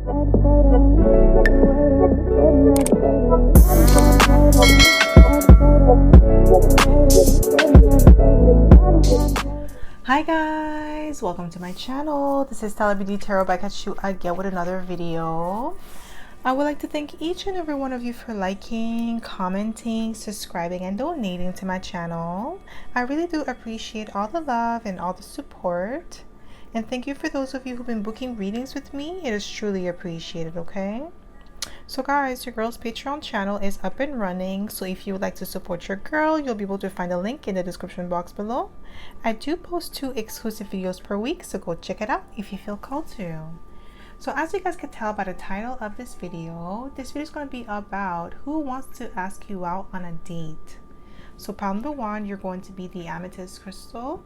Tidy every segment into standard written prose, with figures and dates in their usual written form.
Hi guys, welcome to my channel. This is stellabeautytarot back at you again with another video. I would like to thank each and every one of you for liking, commenting, subscribing, and donating to my channel. I really do appreciate all the love and all the support. And thank you for those of you who've been booking readings with me. It is truly appreciated, okay? So guys, your girl's Patreon channel is up and running. So if you would like to support your girl, you'll be able to find a link in the description box below. I do post 2 exclusive videos per week, so go check it out if you feel called to. So as you guys can tell by the title of this video is going to be about who wants to ask you out on a date. So pile number 1, you're going to be the amethyst crystal.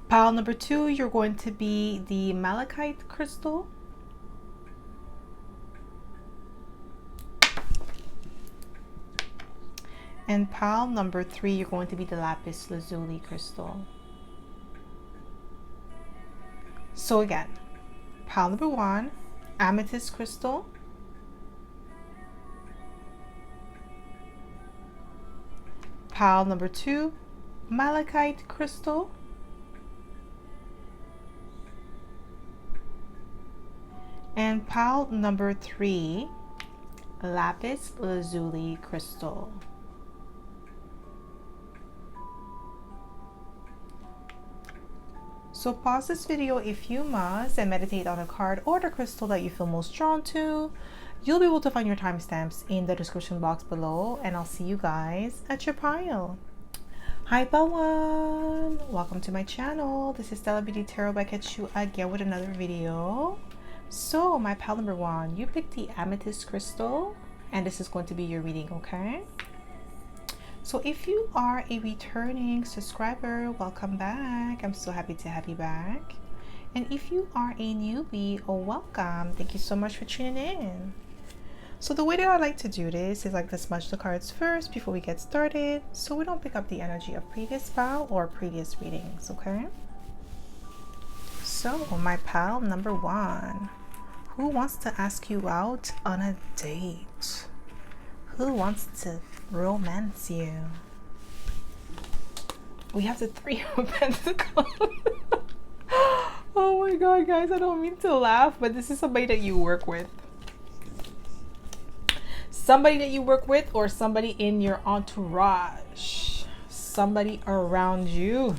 Pile number 2, you're going to be the malachite crystal. And pile number 3, you're going to be the lapis lazuli crystal. So again, pile number 1, amethyst crystal. Pile number 2, malachite crystal. And pile number 3, lapis lazuli crystal. So pause this video if you must and meditate on a card or the crystal that you feel most drawn to. You'll be able to find your timestamps in the description box below, and I'll see you guys at your pile. Hi Bawan! Welcome to my channel. This is stellabeautytarot back at you again with another video. So my pile number 1, you picked the amethyst crystal, and this is going to be your reading, okay? So if you are a returning subscriber, welcome back. I'm so happy to have you back. And if you are a newbie, welcome. Thank you so much for tuning in. So the way that I like to do this is like to smudge the cards first before we get started, so we don't pick up the energy of previous pile or previous readings, okay? So my pile number 1. Who wants to ask you out on a date? Who wants to romance you? We have the 3 of Pentacles. Oh my god, guys, I don't mean to laugh, but this is somebody that you work with. Somebody that you work with, or somebody in your entourage. Somebody around you.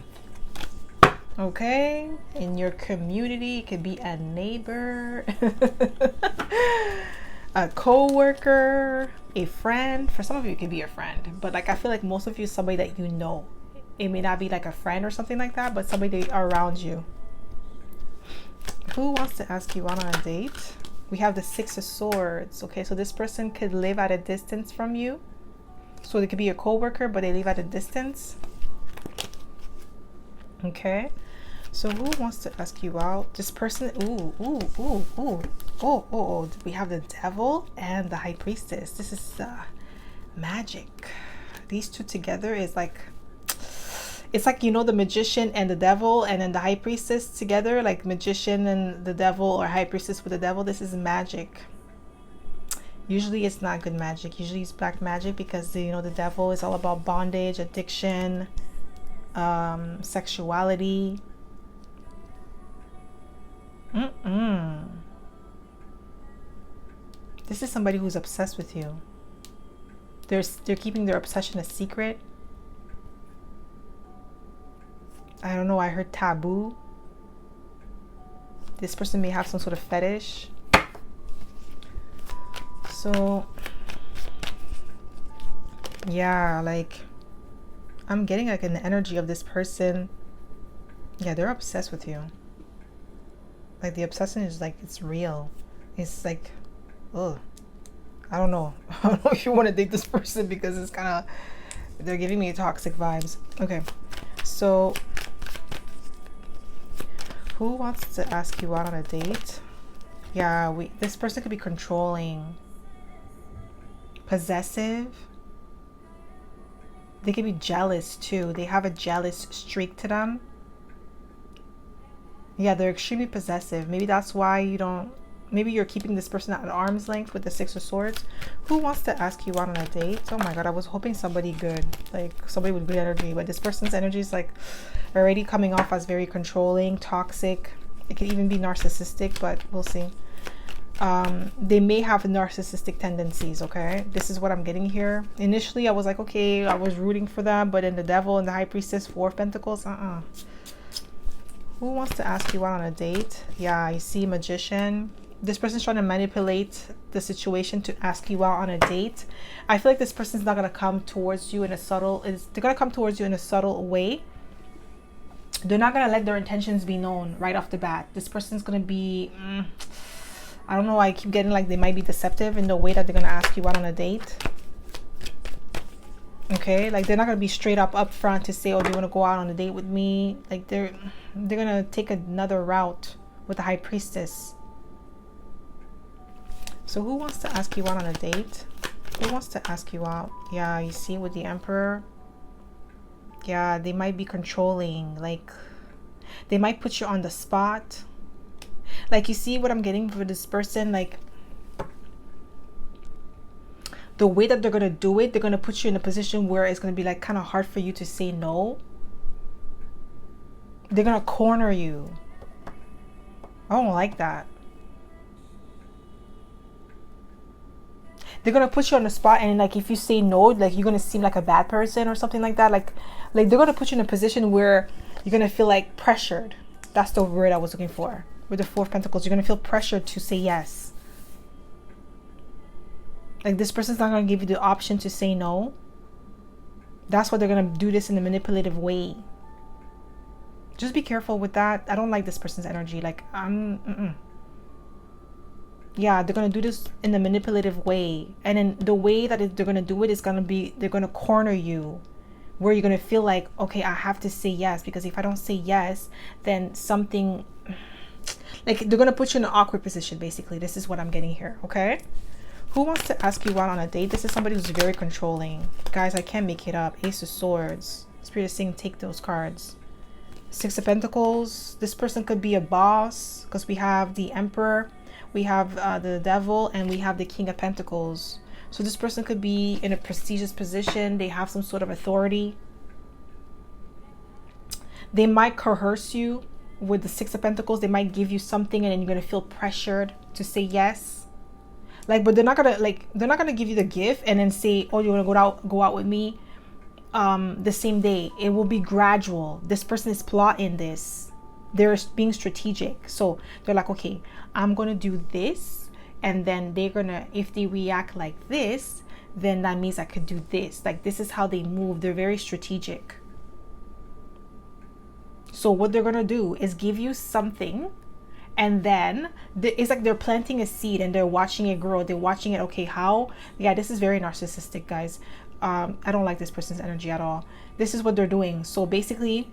Okay, in your community. It could be a neighbor, a co-worker, a friend. For some of you it could be a friend, but like I feel like most of you is somebody that you know. It may not be like a friend or something like that, but somebody that around you. Who wants to ask you out on a date? We have the 6 of Swords. Okay, so this person could live at a distance from you. So they could be a co-worker, but they live at a distance. Okay, so who wants to ask you out? This person, we have the Devil and the High Priestess. This is magic. These two together is like, it's like, you know, the Magician and the Devil, and then the High Priestess together, like Magician and the Devil, or High Priestess with the Devil. This is magic. Usually it's not good magic. Usually it's black magic, because you know the Devil is all about bondage, addiction, sexuality. This is somebody who's obsessed with you. They're keeping their obsession a secret. I don't know, I heard taboo. This person may have some sort of fetish. So yeah, like I'm getting like an energy of this person. Yeah, they're obsessed with you. Like the obsession is like, it's real. It's like, oh, I don't know. I don't know if you want to date this person, because it's kind of, they're giving me toxic vibes. Okay, so who wants to ask you out on a date? Yeah, this person could be controlling, possessive. They can be jealous too. They have a jealous streak to them. Yeah, they're extremely possessive. Maybe that's why you don't, maybe you're keeping this person at arm's length with the Six of Swords. Who wants to ask you out on a date? Oh my God, I was hoping somebody good, like somebody with good energy, but this person's energy is like already coming off as very controlling, toxic. It could even be narcissistic, but we'll see. They may have narcissistic tendencies. Okay, this is what I'm getting here. Initially I was like, okay, I was rooting for them, but then the devil and the high priestess, Four of Pentacles, who wants to ask you out on a date? Yeah, I see Magician. This person's trying to manipulate the situation to ask you out on a date. I feel like this person's not going to come towards you in a subtle, they're going to come towards you in a subtle way. They're not going to let their intentions be known right off the bat. This person's going to be, I don't know, I keep getting like they might be deceptive in the way that they're going to ask you out on a date. Okay, like they're not going to be straight up front to say, oh, do you want to go out on a date with me? Like they're going to take another route with the high priestess. So who wants to ask you out on a date? Who wants to ask you out? Yeah, you see with the Emperor. Yeah, they might be controlling. Like they might put you on the spot. Like you see what I'm getting for this person, like the way that they're going to do it, they're going to put you in a position where it's going to be like kind of hard for you to say no. They're going to corner you. I don't like that. They're going to put you on the spot, and like if you say no, like you're going to seem like a bad person or something like that. Like they're going to put you in a position where you're going to feel like pressured. That's the word I was looking for. With the Four of Pentacles, you're going to feel pressured to say yes. Like this person's not going to give you the option to say no. That's why they're going to do this in a manipulative way. Just be careful with that. I don't like this person's energy. Like yeah, they're going to do this in a manipulative way. And then the way that they're going to do it is going to be, they're going to corner you. Where you're going to feel like, okay, I have to say yes. Because if I don't say yes, then something... Like they're going to put you in an awkward position, basically. This is what I'm getting here, okay? Who wants to ask you out on a date? This is somebody who's very controlling. Guys, I can't make it up. Ace of Swords. Spirit is saying take those cards. Six of Pentacles. This person could be a boss. Because we have the Emperor. We have the Devil. And we have the King of Pentacles. So this person could be in a prestigious position. They have some sort of authority. They might coerce you with the Six of Pentacles. They might give you something and then you're going to feel pressured to say yes. Like, but they're not gonna give you the gift and then say, oh, you want to go out with me the same day. It will be gradual. This person is plotting this. They're being strategic. So they're like, okay, I'm gonna do this, and then they're gonna, if they react like this, then that means I could do this. Like this is how they move. They're very strategic. So what they're gonna do is give you something, and then it's like they're planting a seed and they're watching it grow. They're watching it. Okay, how? Yeah, this is very narcissistic, guys. I don't like this person's energy at all. This is what they're doing. So basically,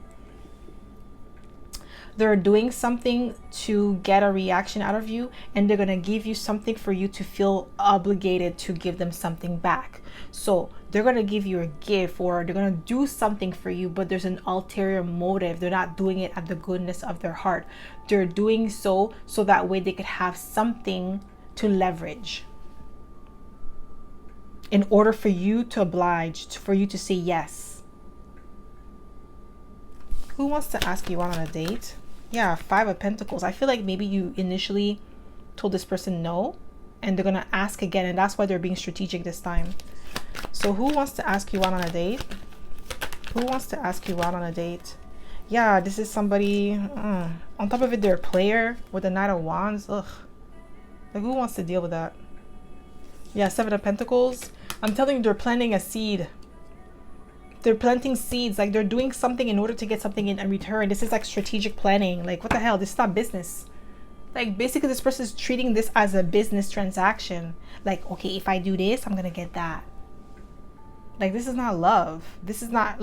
they're doing something to get a reaction out of you, and they're going to give you something for you to feel obligated to give them something back. So they're going to give you a gift, or they're going to do something for you, but there's an ulterior motive. They're not doing it at the goodness of their heart. They're doing so that way they could have something to leverage in order for you to oblige, for you to say yes. Who wants to ask you out on a date? Yeah, Five of Pentacles. I feel like maybe you initially told this person no, and they're gonna ask again, and that's why they're being strategic this time. So who wants to ask you out on a date? Who wants to ask you out on a date? Yeah, this is somebody, on top of it, they're a player with the Knight of Wands. Ugh. Like, who wants to deal with that? Yeah, Seven of Pentacles. I'm telling you, they're planting a seed. They're planting seeds. Like, they're doing something in order to get something in return. This is like strategic planning. Like, what the hell? This is not business. Like, basically, this person is treating this as a business transaction. Like, okay, if I do this, I'm gonna get that. Like, this is not love. This is not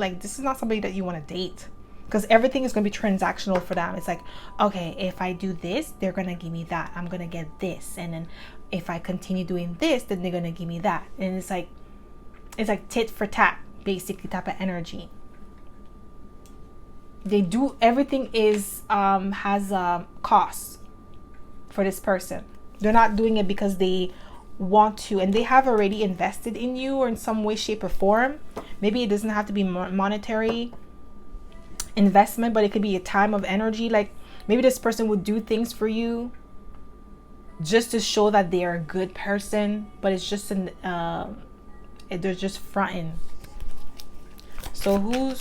somebody that you want to date. Because everything is going to be transactional for them. It's like, okay, if I do this, they're going to give me that. I'm going to get this. And then if I continue doing this, then they're going to give me that. And it's like tit for tat, basically, type of energy. They do everything is has a cost for this person. They're not doing it because they want to, and they have already invested in you or in some way, shape, or form. Maybe it doesn't have to be monetary investment, but it could be a time of energy. Like maybe this person would do things for you just to show that they are a good person, but it's just an they're just fronting. So who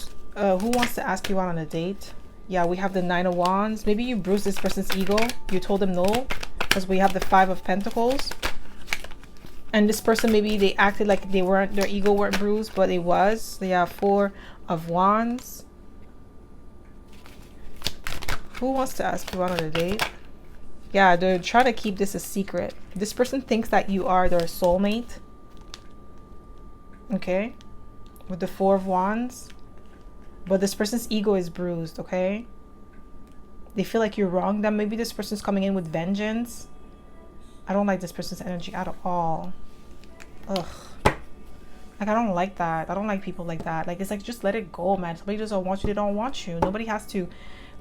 wants to ask you out on a date? Yeah, we have the 9 of Wands. Maybe you bruised this person's ego. You told them no, because we have the 5 of Pentacles. And this person, maybe they acted like they weren't, their ego weren't bruised, but it was. They have 4 of Wands. Who wants to ask you out on a date? Yeah, they're trying to keep this a secret. This person thinks that you are their soulmate. Okay. With the 4 of Wands. But this person's ego is bruised, okay? They feel like you're wrong. Then maybe this person's coming in with vengeance. I don't like this person's energy at all. Ugh. Like, I don't like that. I don't like people like that. Like, it's like, just let it go, man. Somebody just don't want you, they don't want you. Nobody has to,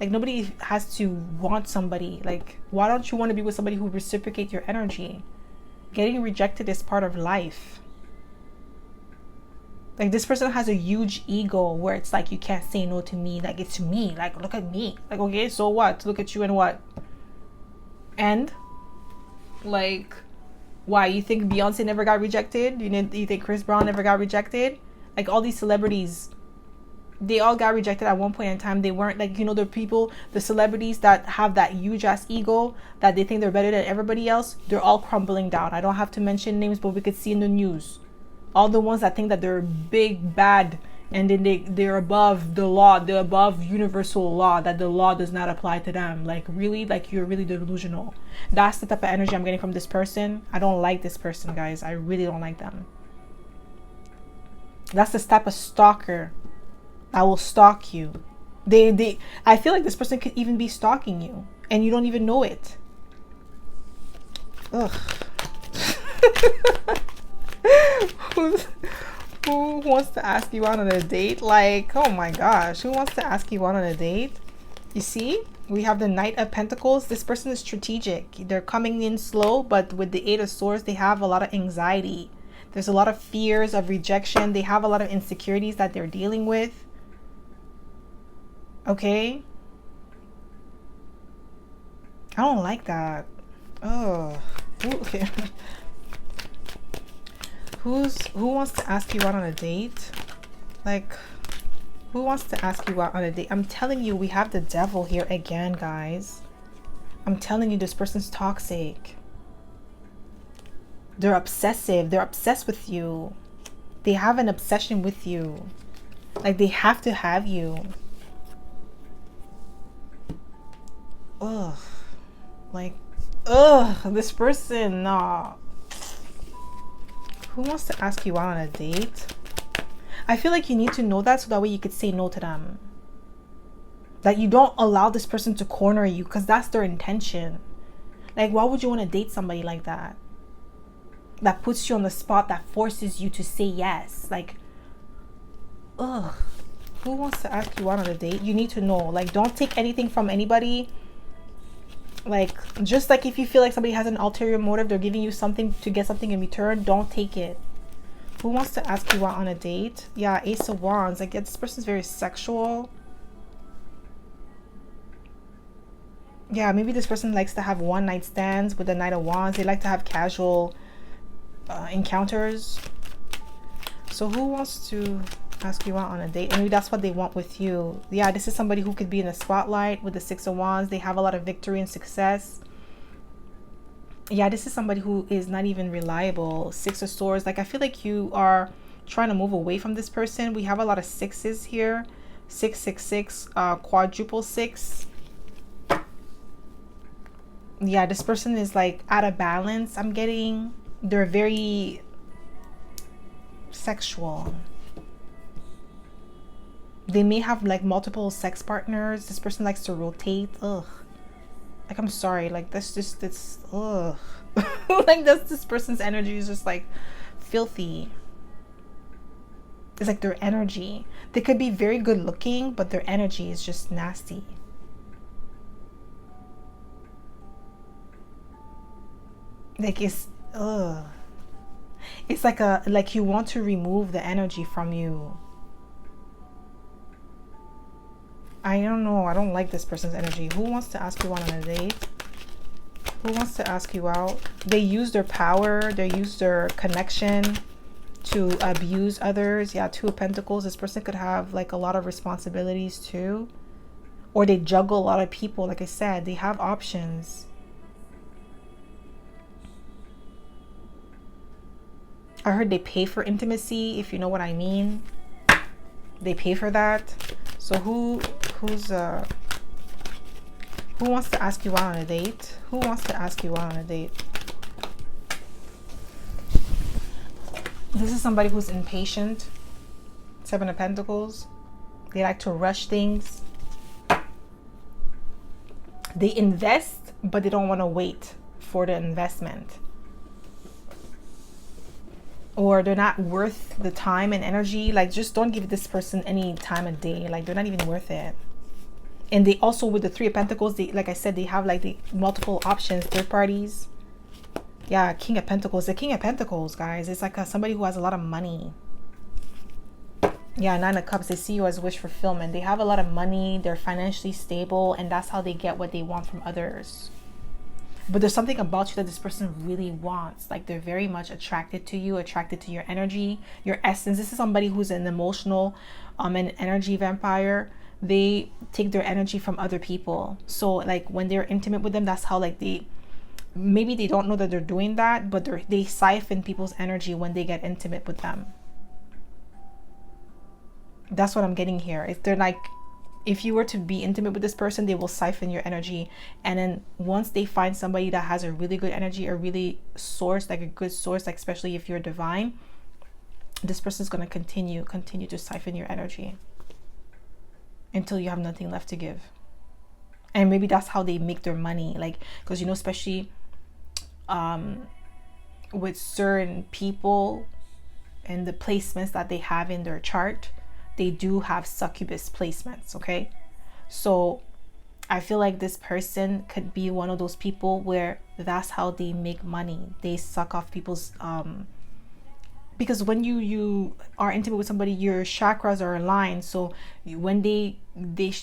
like, nobody has to want somebody. Like, why don't you want to be with somebody who reciprocates your energy? Getting rejected is part of life. Like, this person has a huge ego where it's like, you can't say no to me. Like, it's me. Like, look at me. Like, okay, so what? Look at you and what? And, like, why? You think Beyonce never got rejected? You think Chris Brown never got rejected? Like, all these celebrities, they all got rejected at one point in time. They weren't, like, you know, the people, the celebrities that have that huge ass ego that they think they're better than everybody else, they're all crumbling down. I don't have to mention names, but we could see in the news. All the ones that think that they're big, bad, and then they're above the law, they're above universal law, that the law does not apply to them. Like, really? Like, you're really delusional. That's the type of energy I'm getting from this person. I don't like this person, guys. I really don't like them. That's the type of stalker that will stalk you. I feel like this person could even be stalking you, and you don't even know it. Ugh. Who wants to ask you out on a date? Like, oh my gosh, who wants to ask you out on a date? You see, we have the Knight of Pentacles. This person is strategic. They're coming in slow, but with the 8 of Swords, they have a lot of anxiety. There's a lot of fears of rejection. They have a lot of insecurities that they're dealing with. Okay, I don't like that. Oh, okay. Who wants to ask you out on a date? Like, who wants to ask you out on a date? I'm telling you, we have the Devil here again, guys. I'm telling you, this person's toxic. They're obsessive. They're obsessed with you. They have an obsession with you. Like, they have to have you. Ugh. Like, ugh, this person, nah. Who wants to ask you out on a date? I feel like you need to know that so that way you could say no to them. That you don't allow this person to corner you, because that's their intention. Like, why would you want to date somebody like that? That puts you on the spot, that forces you to say yes. Like, ugh. Who wants to ask you out on a date? You need to know. Like, don't take anything from anybody. Like, just like if you feel like somebody has an ulterior motive, they're giving you something to get something in return, don't take it. Who wants to ask you out on a date? Yeah, Ace of Wands. Like, this person's very sexual. Yeah, maybe this person likes to have one night stands with the Knight of Wands. They like to have casual encounters. So who wants to ask you out on a date? And maybe that's what they want with you. Yeah, this is somebody who could be in the spotlight with the 6 of Wands. They have a lot of victory and success. Yeah, this is somebody who is not even reliable. 6 of Swords. Like, I feel like you are trying to move away from this person. We have a lot of 6s here. 666, quadruple 6. Yeah, this person is like out of balance. I'm getting, they're very sexual. They may have like multiple sex partners. This person likes to rotate. Ugh. Like, I'm sorry. Like, that's just, it's, ugh. Like, this person's energy is just like filthy. It's like their energy. They could be very good looking, but their energy is just nasty. Like it's it's like you want to remove the energy from you. I don't know. I don't like this person's energy. Who wants to ask you out on a date? Who wants to ask you out? They use their power. They use their connection to abuse others. Yeah, Two of Pentacles. This person could have like a lot of responsibilities too. Or they juggle a lot of people. Like I said, they have options. I heard they pay for intimacy, if you know what I mean. They pay for that. So who wants to ask you out on a date? Who wants to ask you out on a date? This is somebody who's impatient. Seven of Pentacles. They like to rush things. They invest, but they don't want to wait for the investment. Or they're not worth the time and energy. Like, just don't give this person any time of day. Like, they're not even worth it. And they also, with the Three of Pentacles, they, like I said, they have like the multiple options, third parties. Yeah, King of Pentacles. The King of Pentacles, guys, it's like somebody who has a lot of money. Yeah, Nine of Cups. They see you as wish fulfillment. They have a lot of money. They're financially stable, and that's how they get what they want from others. But there's something about you that this person really wants. Like, they're very much attracted to you, attracted to your energy, your essence. This is somebody who's an emotional an energy vampire. They take their energy from other people. So like when they're intimate with them, that's how like maybe they don't know that they're doing that, but they siphon people's energy when they get intimate with them. That's what I'm getting here. If they're like, if you were to be intimate with this person, they will siphon your energy. And then once they find somebody that has a really good energy, a really source, like a good source, like especially if you're divine, this person's going to continue to siphon your energy until you have nothing left to give. And maybe that's how they make their money. Like, because, you know, especially with certain people and the placements that they have in their chart, they do have succubus placements. Okay, so I feel like this person could be one of those people where that's how they make money. They suck off people's because when you are intimate with somebody, your chakras are aligned. So when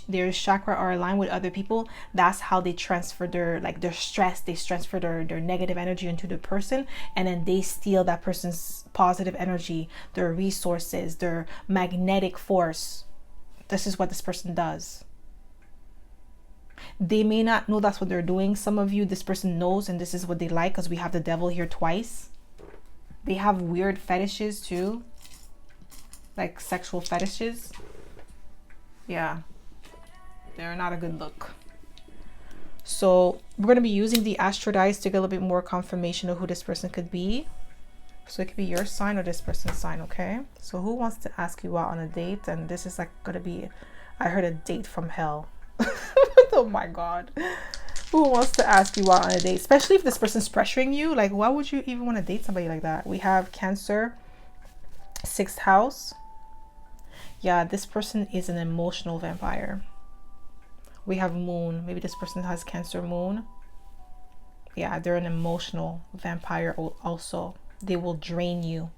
their chakra are aligned with other people, that's how they transfer their stress. They transfer their negative energy into the person, and then they steal that person's positive energy, their resources, their magnetic force. This is what this person does. They may not know that's what they're doing. Some of you, this person knows, and this is what they like, because we have the devil here twice. They have weird fetishes too, like sexual fetishes. Yeah, they're not a good look. So we're going to be using the astro dice to get a little bit more confirmation of who this person could be. So it could be your sign or this person's sign. Okay, so who wants to ask you out on a date? And this is like going to be, I heard, a date from hell. Oh my god. Who wants to ask you out on a date? Especially if this person's pressuring you. Like, why would you even want to date somebody like that? We have Cancer, 6th house. Yeah, this person is an emotional vampire. We have Moon. Maybe this person has Cancer Moon. Yeah, they're an emotional vampire also. They will drain you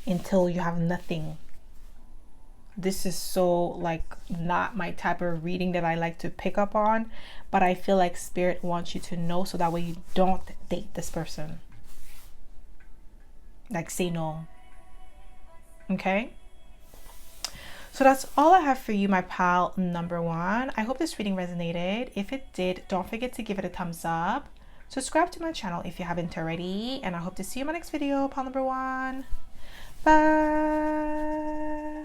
until you have nothing. This is so like not my type of reading that I like to pick up on, but I feel like Spirit wants you to know, so that way you don't date this person. Like, say no. Okay, so that's all I have for you, my pal number one. I hope this reading resonated. If it did, don't forget to give it a thumbs up. Subscribe to my channel if you haven't already, and I hope to see you in my next video, pal number one. Bye.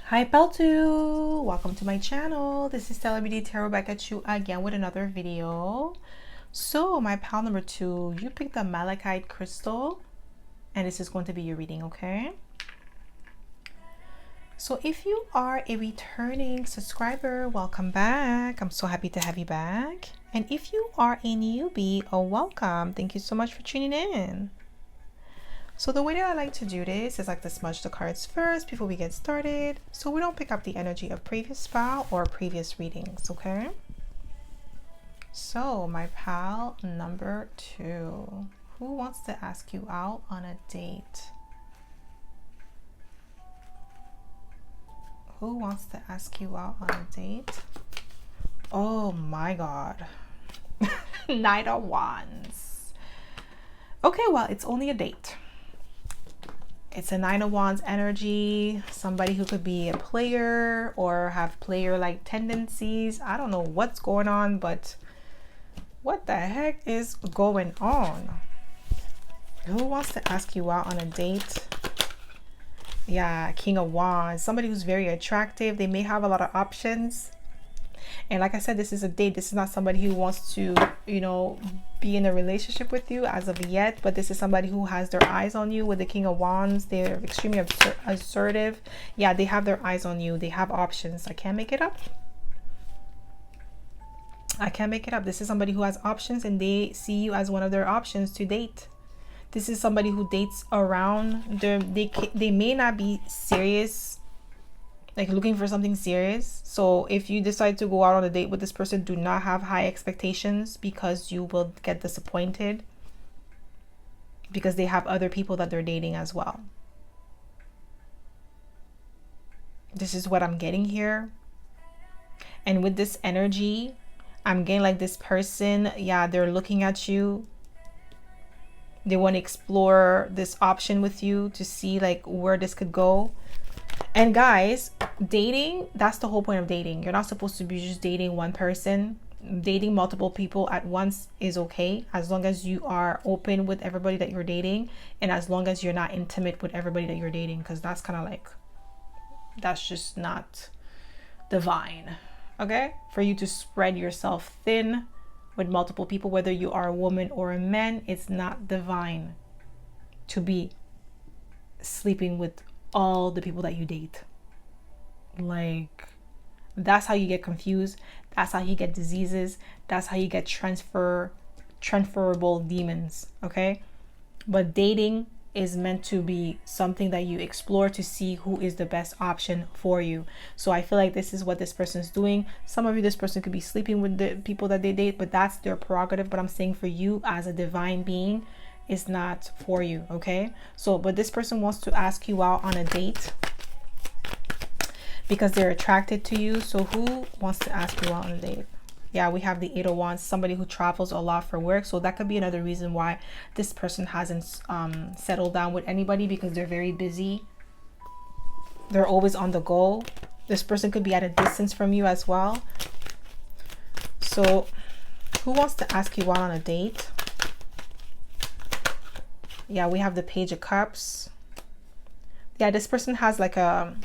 Hi pal 2, welcome to my channel. This is stellabeautytarot back at you again with another video. So my pal number 2, you picked the malachite crystal, and this is going to be your reading. Okay, so if you are a returning subscriber, welcome back. I'm so happy to have you back. And if you are a newbie, welcome. Thank you so much for tuning in. So the way that I like to do this is like to smudge the cards first before we get started, so we don't pick up the energy of previous file or previous readings, okay? So my pal number 2, who wants to ask you out on a date? Who wants to ask you out on a date? Oh my God. Knight of Wands. Okay, well, it's only a date. It's a Nine of Wands energy. Somebody who could be a player or have player-like tendencies. I don't know what's going on, but what the heck is going on? Who wants to ask you out on a date? Yeah, King of Wands. Somebody who's very attractive. They may have a lot of options. And like I said, this is a date. This is not somebody who wants to, you know, be in a relationship with you as of yet. But this is somebody who has their eyes on you with the King of Wands. They're extremely assertive. Yeah, they have their eyes on you. They have options. I can't make it up. I can't make it up. This is somebody who has options and they see you as one of their options to date. This is somebody who dates around. They may not be serious, like looking for something serious. So if you decide to go out on a date with this person, do not have high expectations because you will get disappointed, because they have other people that they're dating as well. This is what I'm getting here. And with this energy, I'm getting like this person, yeah, they're looking at you. They want to explore this option with you to see like where this could go. And guys, dating, that's the whole point of dating. You're not supposed to be just dating one person. Dating multiple people at once is okay, as long as you are open with everybody that you're dating, and as long as you're not intimate with everybody that you're dating, because that's kind of like, that's just not divine. Okay, for you to spread yourself thin with multiple people, whether you are a woman or a man, it's not divine to be sleeping with all the people that you date. Like, that's how you get confused. That's how you get diseases. That's how you get transferable demons. Okay, but dating is meant to be something that you explore to see who is the best option for you. So I feel like this is what this person is doing. Some of you, this person could be sleeping with the people that they date, but that's their prerogative. But I'm saying for you as a divine being, it's not for you. Okay, so but this person wants to ask you out on a date because they're attracted to you. So who wants to ask you out on a date? Yeah, we have the Eight of Wands, somebody who travels a lot for work. So that could be another reason why this person hasn't settled down with anybody, because they're very busy. They're always on the go. This person could be at a distance from you as well. So who wants to ask you out on a date? Yeah, we have the Page of Cups. Yeah, this person has like a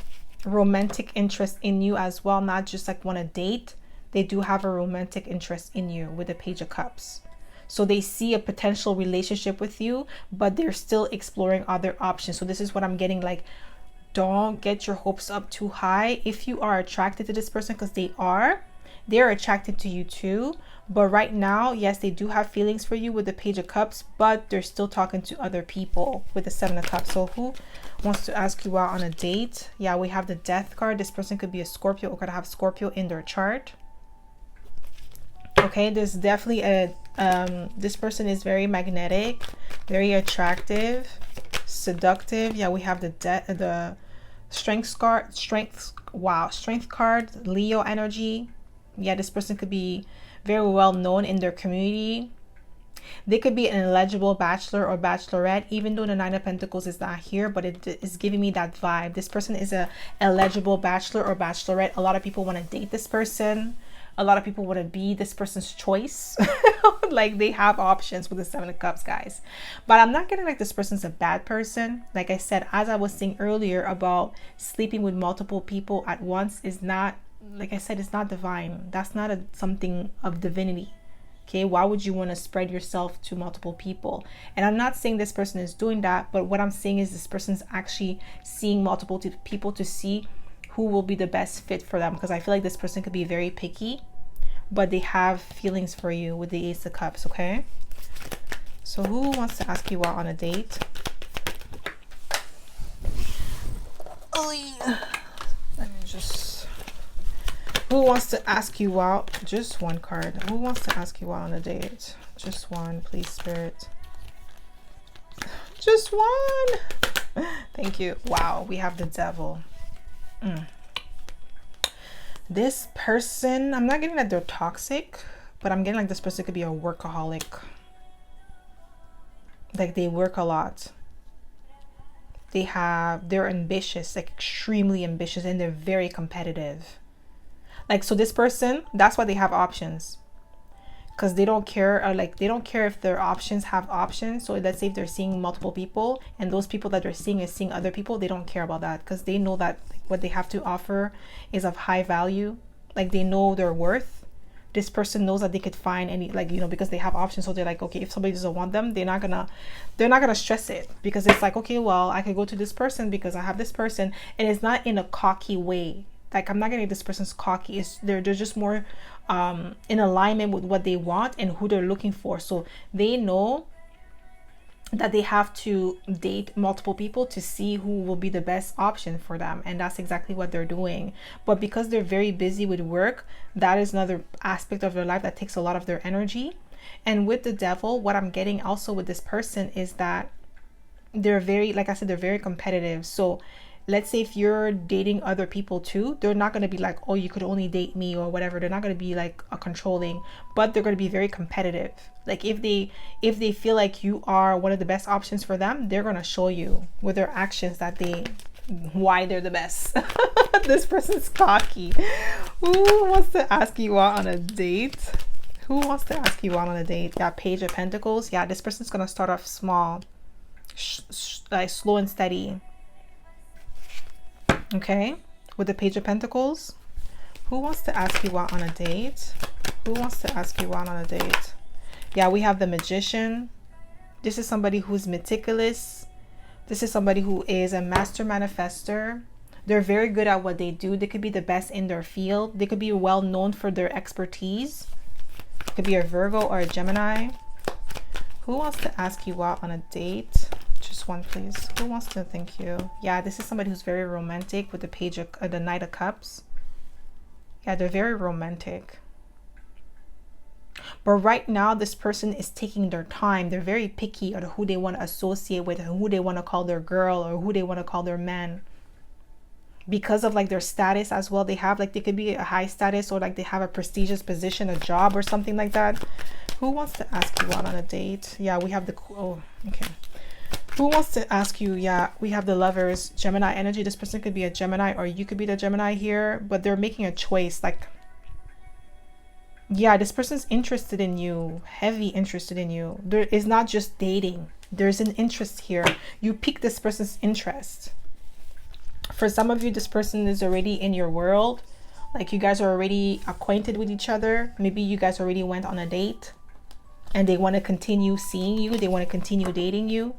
romantic interest in you as well, not just like want to date. They do have a romantic interest in you with the Page of Cups. So they see a potential relationship with you, but they're still exploring other options. So this is what I'm getting, like, don't get your hopes up too high. If you are attracted to this person, because they're attracted to you too. But right now, yes, they do have feelings for you with the Page of Cups, but they're still talking to other people with the Seven of Cups. So who wants to ask you out on a date? Yeah, we have the Death card. This person could be a Scorpio or could have Scorpio in their chart. Okay, there's definitely a this person is very magnetic, very attractive, seductive. Yeah, we have the strength card, Leo energy. Yeah, this person could be very well known in their community. They could be an eligible bachelor or bachelorette, even though the Nine of Pentacles is not here, but it is giving me that vibe. This person is a eligible bachelor or bachelorette. A lot of people want to date this person. A lot of people want to be this person's choice. Like, they have options with the Seven of Cups, guys. But I'm not getting like this person's a bad person. Like I said, as I was saying earlier about sleeping with multiple people at once is not, like I said, it's not divine. That's not something of divinity. Okay, why would you want to spread yourself to multiple people? And I'm not saying this person is doing that, but what I'm saying is this person's actually seeing multiple people to see who will be the best fit for them, because I feel like this person could be very picky, but they have feelings for you with the Ace of Cups. Okay, so who wants to ask you out on a date? Who wants to ask you out? Just one card. Who wants to ask you out on a date? Just one, please, Spirit. Just one. Thank you. Wow, we have the Devil. This person, I'm not getting that they're toxic, but I'm getting like this person could be a workaholic. Like they work a lot. They're ambitious, like extremely ambitious, and they're very competitive. Like, so this person, that's why they have options, because they don't care, or like they don't care if their options have options. So let's say if they're seeing multiple people and those people that they're seeing is seeing other people, they don't care about that, because they know that what they have to offer is of high value. Like they know their worth. This person knows that they could find any, like, you know, because they have options. So they're like, okay, if somebody doesn't want them, they're not gonna stress it, because it's like, okay, well, I could go to this person because I have this person. And it's not in a cocky way. Like, I'm not getting this person's cocky. It's they're just more in alignment with what they want and who they're looking for. So they know that they have to date multiple people to see who will be the best option for them, and that's exactly what they're doing. But because they're very busy with work, that is another aspect of their life that takes a lot of their energy. And with the Devil, what I'm getting also with this person is that they're very, like I said, they're very competitive. So let's say if you're dating other people too, they're not going to be like, oh, you could only date me or whatever. They're not going to be like a controlling, but they're going to be very competitive. Like if they feel like you are one of the best options for them, they're going to show you with their actions that why they're the best. This person's cocky. Who wants to ask you out on a date? Who wants to ask you out on a date? Yeah, Page of Pentacles. Yeah, this person's going to start off small, like slow and steady. Okay, with the Page of Pentacles. Who wants to ask you out on a date? Who wants to ask you out on a date? Yeah, we have the Magician. This is somebody who's meticulous. This is somebody who is a master manifester. They're very good at what they do. They could be the best in their field. They could be well known for their expertise. It could be a Virgo or a Gemini. Who wants to ask you out on a date? Just one, please. Who wants to? Thank you. Yeah, this is somebody who's very romantic with the Page of the Knight of Cups. Yeah, they're very romantic. But right now, this person is taking their time. They're very picky on who they want to associate with, and who they want to call their girl, or who they want to call their man. Because of like their status as well. They have like, they could be a high status, or like they have a prestigious position, a job or something like that. Who wants to ask you out on a date? Yeah, we have the, oh, okay. Who wants to ask you? Yeah, we have the Lovers, Gemini energy. This person could be a Gemini, or you could be the Gemini here, but they're making a choice. Like, yeah, this person's interested in you, heavy interested in you. There is not just dating. There's an interest here. You pique this person's interest. For some of you, this person is already in your world. Like you guys are already acquainted with each other. Maybe you guys already went on a date and they want to continue seeing you. They want to continue dating you.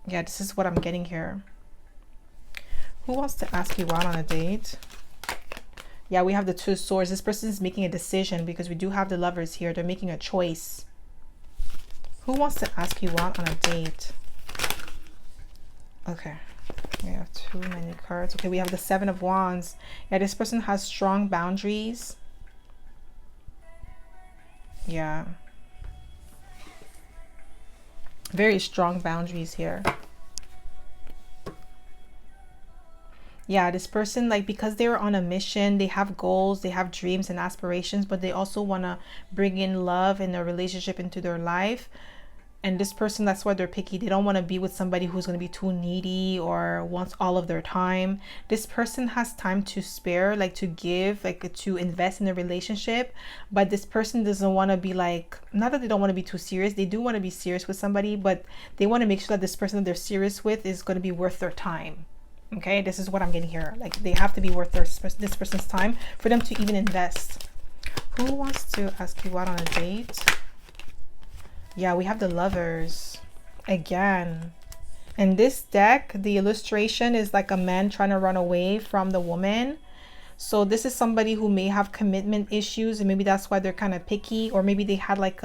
Yeah, this is what I'm getting here. Who wants to ask you out on a date? Yeah, we have the Two of Swords. This person is making a decision, because we do have the Lovers here. They're making a choice. Who wants to ask you out on a date? Okay, we have too many cards. Okay, we have the Seven of Wands. Yeah, this person has strong boundaries. Yeah. Very strong boundaries here. Yeah, this person, like, because they're on a mission, they have goals, they have dreams and aspirations, but they also want to bring in love and a relationship into their life. And this person, that's why they're picky. They don't want to be with somebody who's going to be too needy or wants all of their time. This person has time to spare, like to give, like to invest in a relationship. But this person doesn't want to be like, not that they don't want to be too serious. They do want to be serious with somebody, but they want to make sure that this person that they're serious with is going to be worth their time. Okay, this is what I'm getting here. Like they have to be worth this person's time for them to even invest. Who wants to ask you out on a date? Yeah, we have the Lovers again. In this deck, the illustration is like a man trying to run away from the woman. So this is somebody who may have commitment issues, and maybe that's why they're kind of picky, or maybe they had like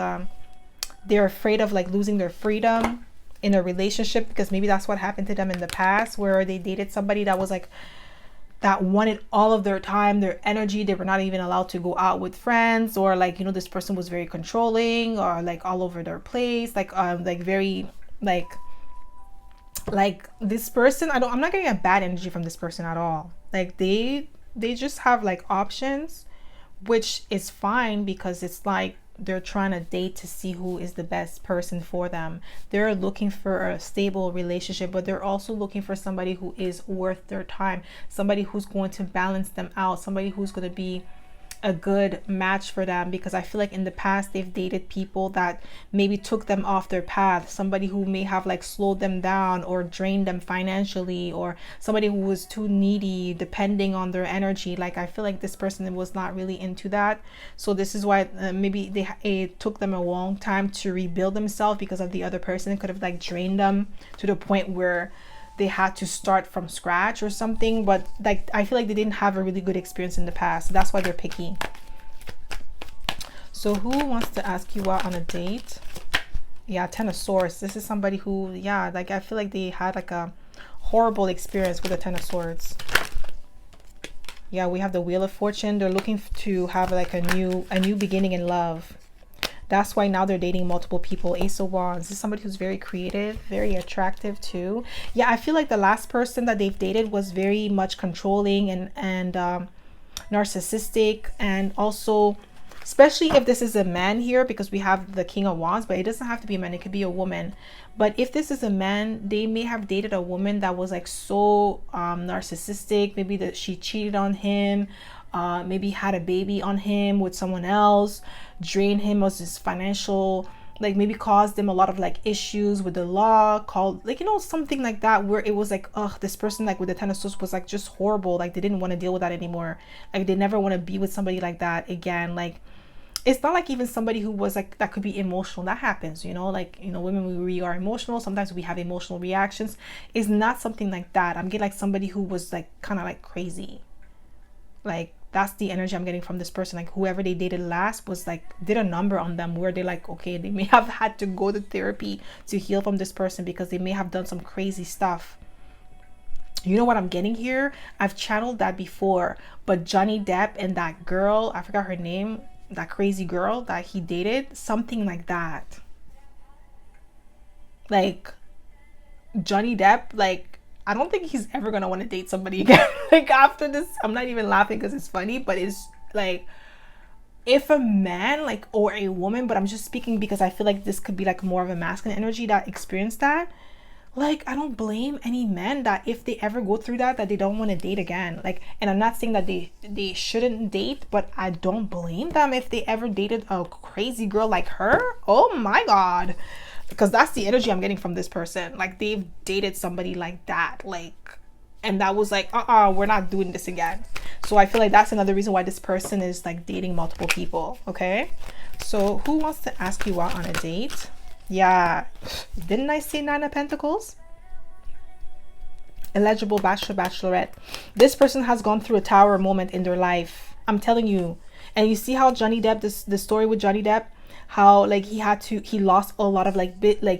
they're afraid of like losing their freedom in a relationship, because maybe that's what happened to them in the past, where they dated somebody that was like that wanted all of their time, their energy. They were not even allowed to go out with friends, or like, you know, this person was very controlling, or like all over their place, like very like this person, I'm not getting a bad energy from this person at all. Like they just have like options, which is fine, because it's like they're trying to date to see who is the best person for them. They're looking for a stable relationship, but they're also looking for somebody who is worth their time, somebody who's going to balance them out, somebody who's going to be a good match for them. Because I feel like in the past they've dated people that maybe took them off their path, somebody who may have like slowed them down or drained them financially, or somebody who was too needy, depending on their energy. Like I feel like this person was not really into that. So this is why maybe it took them a long time to rebuild themselves, because of the other person could have like drained them to the point where they had to start from scratch or something. But like I feel like they didn't have a really good experience in the past. That's why they're picky. So who wants to ask you out on a date? Yeah, Ten of Swords. This is somebody who, yeah, like I feel like they had like a horrible experience with the Ten of Swords. Yeah, we have the Wheel of Fortune. They're looking to have like a new beginning in love. That's why now they're dating multiple people. Ace of Wands. This is somebody who's very creative, very attractive too. Yeah, I feel like the last person that they've dated was very much controlling and narcissistic, and also, especially if this is a man here, because we have the King of Wands, but it doesn't have to be a man, it could be a woman. But if this is a man, they may have dated a woman that was like so narcissistic. Maybe that she cheated on him, maybe had a baby on him with someone else, drained him of his financial, like maybe caused them a lot of like issues with the law, called like, you know, something like that, where it was like, ugh, this person like with the Ten of Swords was like just horrible. Like they didn't want to deal with that anymore. Like they never want to be with somebody like that again. Like it's not like even somebody who was like, that could be emotional. That happens, you know, like, you know, women, we are emotional. Sometimes we have emotional reactions. It's not something like that. I'm getting like somebody who was like kind of like crazy. Like that's the energy I'm getting from this person. Like whoever they dated last was like, did a number on them, where they're like, okay, they may have had to go to therapy to heal from this person, because they may have done some crazy stuff. You know what I'm getting here? I've channeled that before, but Johnny Depp and that girl, I forgot her name, that crazy girl that he dated, something like that. Like Johnny Depp, like I don't think he's ever gonna want to date somebody again. Like after this, I'm not even laughing because it's funny, but it's like, if a man like, or a woman, but I'm just speaking because I feel like this could be like more of a masculine energy that experienced that. Like I don't blame any men that if they ever go through that they don't want to date again. Like, and I'm not saying that they shouldn't date, but I don't blame them if they ever dated a crazy girl like her. Oh my god, because that's the energy I'm getting from this person. Like they've dated somebody like that, like, and that was like, we're not doing this again. So I feel like that's another reason why this person is like dating multiple people. Okay, so who wants to ask you out on a date? Yeah, didn't I say Nine of Pentacles? Eligible bachelor, bachelorette. This person has gone through a tower moment in their life, I'm telling you. And you see how Johnny Depp, the story with Johnny Depp, how like he lost a lot of like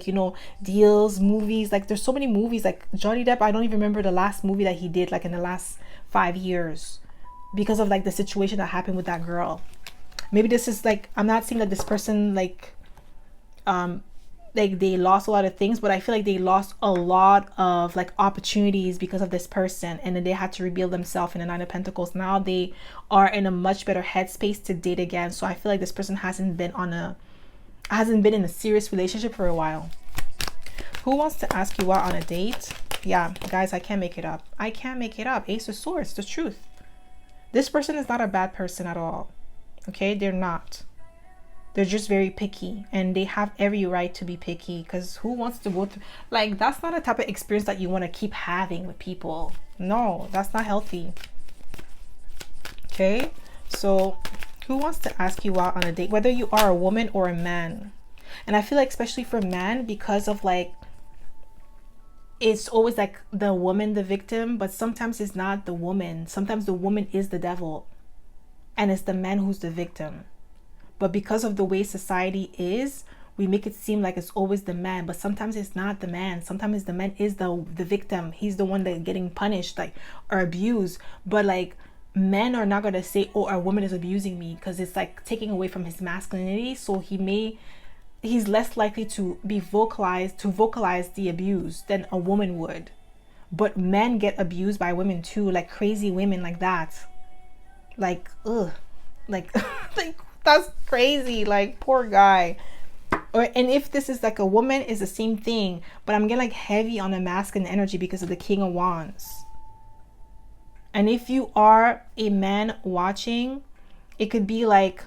you know, deals, movies. Like there's so many movies, like Johnny Depp, I don't even remember the last movie that he did like in the last 5 years, because of like the situation that happened with that girl. Maybe this is like, I'm not saying that this person like they lost a lot of things, but I feel like they lost a lot of like opportunities because of this person, and then they had to rebuild themselves in the Nine of Pentacles. Now they are in a much better headspace to date again. So I feel like this person hasn't been in a serious relationship for a while. Who wants to ask you out on a date? Yeah, guys, I can't make it up. I can't make it up. Ace of Swords, the truth. This person is not a bad person at all. Okay, they're not. They're just very picky, and they have every right to be picky, because who wants to go through, like, that's not a type of experience that you want to keep having with people. No, that's not healthy. Okay, so who wants to ask you out on a date, whether you are a woman or a man? And I feel like especially for men, because of like, it's always like the woman the victim, but sometimes it's not the woman. Sometimes the woman is the devil and it's the man who's the victim. But because of the way society is, we make it seem like it's always the man, but sometimes it's not the man. Sometimes the man is the victim. He's the one that's getting punished, like, or abused. But like, men are not gonna say, oh, a woman is abusing me, because it's like taking away from his masculinity. So he's less likely to vocalize the abuse than a woman would. But men get abused by women too, like crazy women like that. Like, ugh, like, like that's crazy. Like, poor guy. And if this is like a woman, it's the same thing. But I'm getting like heavy on the masculine energy because of the King of Wands. And if you are a man watching, it could be like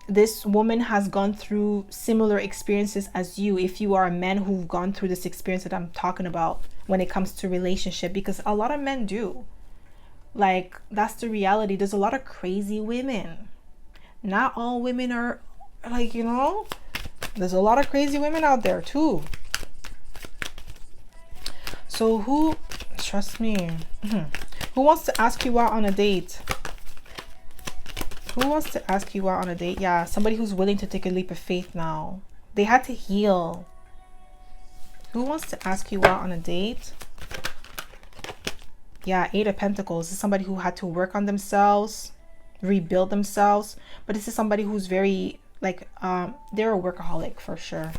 this woman has gone through similar experiences as you. If you are a man who've gone through this experience that I'm talking about when it comes to relationship, because a lot of men do. Like, that's the reality. There's a lot of crazy women. Not all women are like, you know, there's a lot of crazy women out there too. So trust me, who wants to ask you out on a date? Who wants to ask you out on a date? Yeah, somebody who's willing to take a leap of faith now. They had to heal. Who wants to ask you out on a date? Yeah, 8 of Pentacles. This is somebody who had to work on themselves, rebuild themselves. But this is somebody who's very, like, they're a workaholic for sure.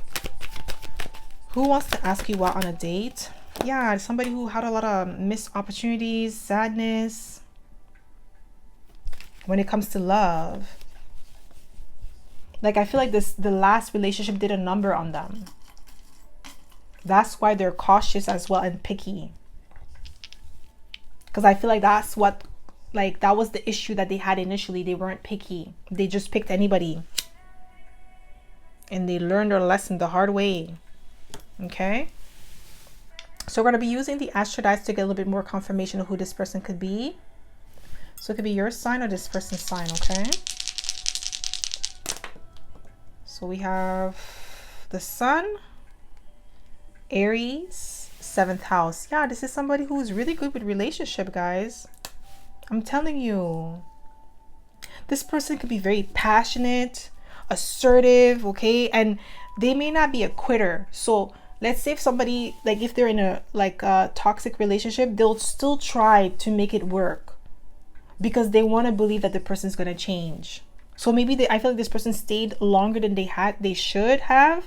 Who wants to ask you out on a date? Yeah, somebody who had a lot of missed opportunities, sadness when it comes to love. Like, I feel like the last relationship did a number on them. That's why they're cautious as well and picky. Because I feel like that's what, like, that was the issue that they had initially. They weren't picky. They just picked anybody. And they learned their lesson the hard way. Okay? So we're going to be using the Astro Dice to get a little bit more confirmation of who this person could be. So it could be your sign or this person's sign, okay? So we have the Sun, Aries, 7th house. Yeah, this is somebody who's really good with relationship, guys. I'm telling you. This person could be very passionate, assertive, okay? And they may not be a quitter. So let's say if somebody, like, if they're in a toxic relationship, they'll still try to make it work because they want to believe that the person's going to change. So maybe I feel like this person stayed longer than they should have,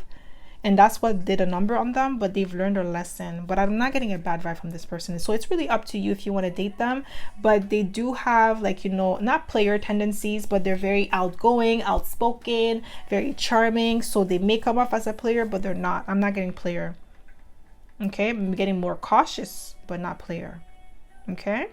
and that's what did a number on them, but they've learned their lesson. But I'm not getting a bad vibe from this person. So it's really up to you if you want to date them. But they do have, like, you know, not player tendencies, but they're very outgoing, outspoken, very charming. So they may come off as a player, but they're not. I'm not getting player. Okay, I'm getting more cautious, but not player. Okay.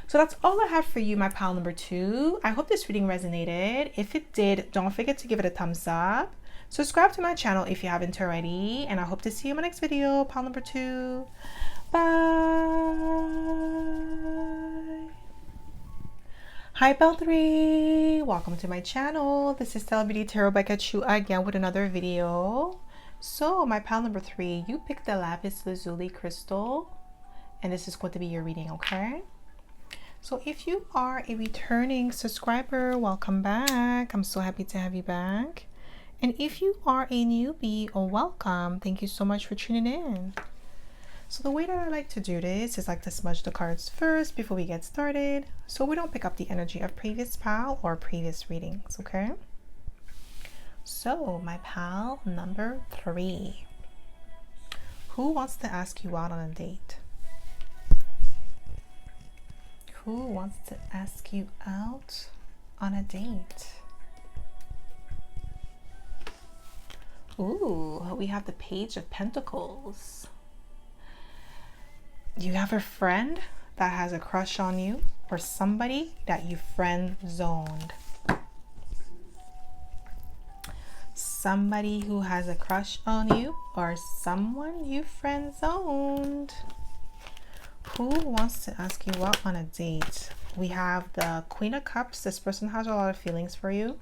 So that's all I have for you, my pal number 2. I hope this reading resonated. If it did, don't forget to give it a thumbs up. Subscribe to my channel if you haven't already. And I hope to see you in my next video, pal number 2. Bye. Hi, pal 3. Welcome to my channel. This is stellabeautytarot back at you again with another video. So my pal number 3, you picked the lapis lazuli crystal. And this is going to be your reading, okay? So if you are a returning subscriber, welcome back. I'm so happy to have you back. And if you are a newbie, welcome. Thank you so much for tuning in. So the way that I like to do this is like to smudge the cards first before we get started, so we don't pick up the energy of previous pal or previous readings, okay? So my pal number 3. Who wants to ask you out on a date? Who wants to ask you out on a date? Ooh, we have the Page of Pentacles. You have a friend that has a crush on you, or somebody that you friend zoned. Somebody who has a crush on you, or someone you friend zoned. Who wants to ask you out on a date? We have the Queen of Cups. This person has a lot of feelings for you.